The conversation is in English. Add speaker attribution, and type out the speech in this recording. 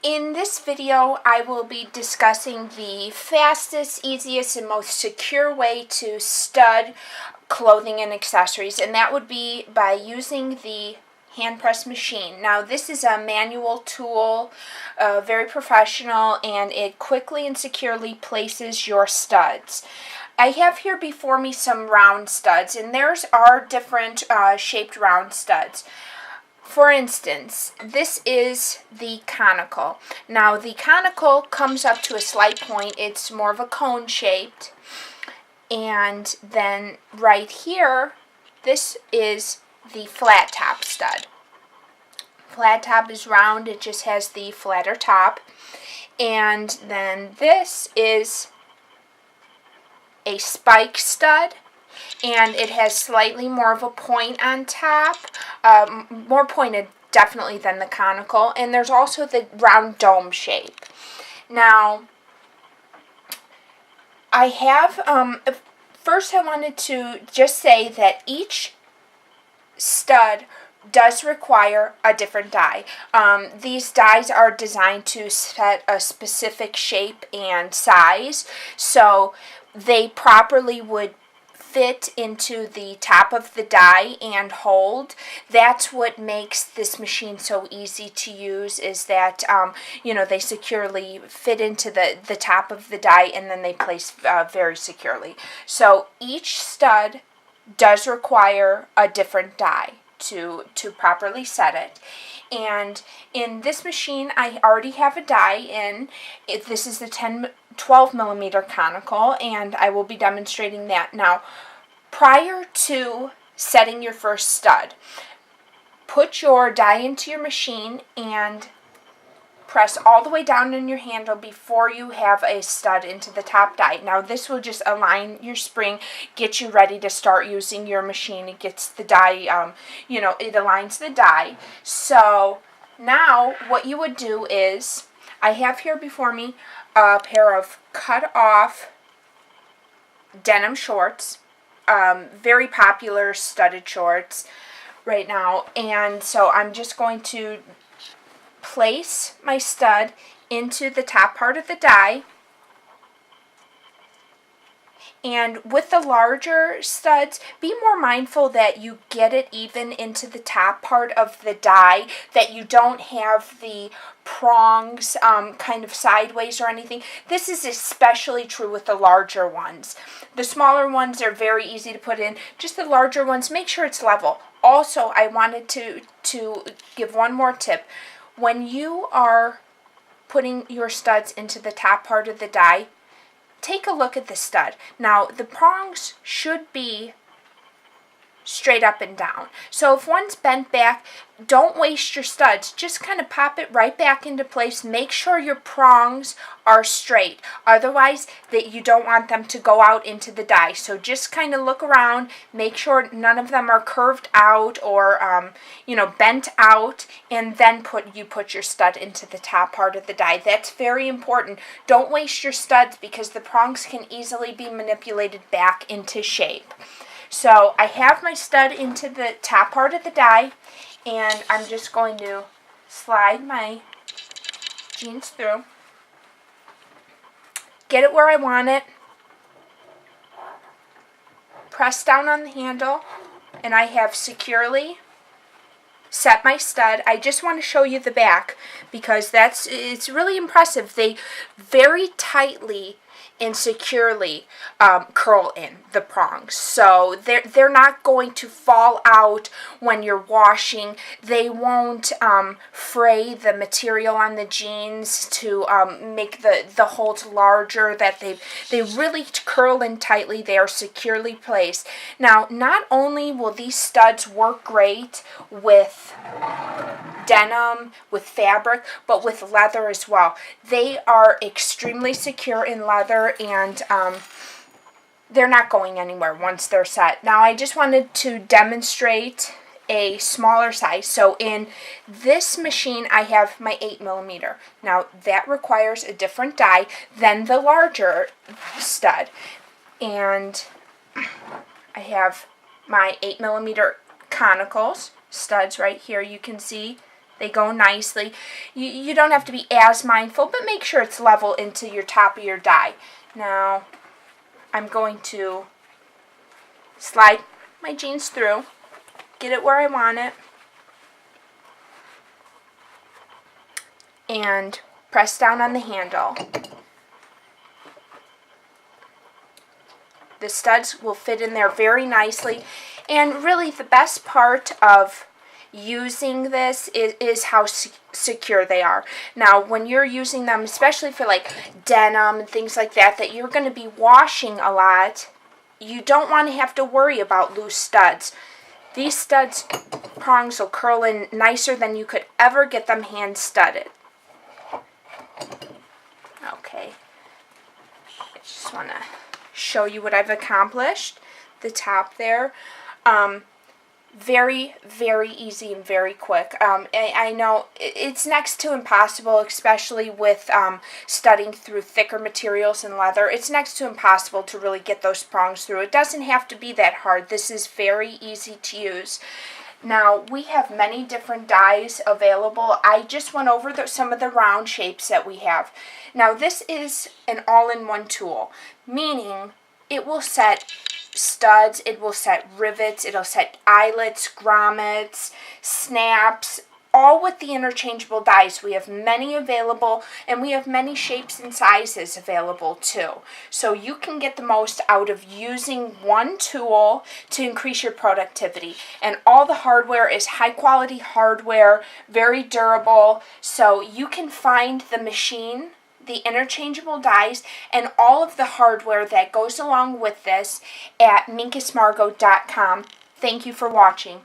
Speaker 1: In this video, I will be discussing the fastest, easiest, and most secure way to stud clothing and accessories, and that would be by using the hand press machine. Now, this is a manual tool, very professional, and it quickly and securely places your studs. I have here before me some round studs, and theirs are different shaped round studs. For instance, this is the conical. Now, the conical comes up to a slight point. It's more of a cone shaped. And then right here, this is the flat top stud. Flat top is round. It just has the flatter top. And then this is a spike stud. And it has slightly more of a point on top, more pointed definitely than the conical, and there's also the round dome shape. Now, I have, first I wanted to just say that each stud does require a different die. These dies are designed to set a specific shape and size, so they properly would fit into the top of the die and hold. That's what makes this machine so easy to use, is that they securely fit into the top of the die and then they place very securely. So each stud does require a different die to properly set it. And in this machine, I already have a die in. This is the 12 millimeter conical, and I will be demonstrating that. Now, prior to setting your first stud, put your die into your machine and press all the way down in your handle before you have a stud into the top die. Now, this will just align your spring, get you ready to start using your machine. It gets the die, it aligns the die. So now what you would do is, I have here before me a pair of cut off denim shorts, very popular studded shorts right now, and so I'm just going to place my stud into the top part of the die. And with the larger studs, be more mindful that you get it even into the top part of the die, that you don't have the prongs kind of sideways or anything. This is especially true with the larger ones. The smaller ones are very easy to put in. Just the larger ones, make sure it's level. Also, I wanted to give one more tip. When you are putting your studs into the top part of the die, take a look at the stud. Now, the prongs should be straight up and down. So if one's bent back, don't waste your studs. Just kind of pop it right back into place. Make sure your prongs are straight. Otherwise, that you don't want them to go out into the die. So just kind of look around. Make sure none of them are curved out or, bent out. And then put your stud into the top part of the die. That's very important. Don't waste your studs because the prongs can easily be manipulated back into shape. So I have my stud into the top part of the die, and I'm just going to slide my jeans through, get it where I want it, press down on the handle, and I have securely set my stud. I just want to show you the back because it's really impressive. They very tightly and securely curl in the prongs, so they're not going to fall out when you're washing. They won't fray the material on the jeans to make the holes larger. That they really curl in tightly. They are securely placed. Now, not only will these studs work great with denim, with fabric, but with leather as well. They are extremely secure in leather, and they're not going anywhere once they're set. Now, I just wanted to demonstrate a smaller size. So in this machine, I have my 8 millimeter. Now, that requires a different die than the larger stud. And I have my 8 millimeter conicals studs right here. You can see They go nicely. You don't have to be as mindful, but make sure it's level into your top of your die. Now, I'm going to slide my jeans through, get it where I want it, and press down on the handle. The studs will fit in there very nicely, and really the best part of using this is how secure they are. Now, when you're using them, especially for like denim and things like that you're going to be washing a lot, you don't want to have to worry about loose studs. These studs prongs will curl in nicer than you could ever get them hand studded. Okay, I just want to show you what I've accomplished. The top there. Very, very easy and very quick. I know it's next to impossible, especially with studying through thicker materials and leather. It's next to impossible to really get those prongs through. It doesn't have to be that hard. This is very easy to use. Now, we have many different dies available. I just went over some of the round shapes that we have. Now, this is an all-in-one tool, meaning it will set studs, it will set rivets, it'll set eyelets, grommets, snaps, all with the interchangeable dies. We have many available, and we have many shapes and sizes available too. So you can get the most out of using one tool to increase your productivity. And all the hardware is high quality hardware, very durable, so you can find the machine, the interchangeable dies, and all of the hardware that goes along with this at minkismargo.com. Thank you for watching.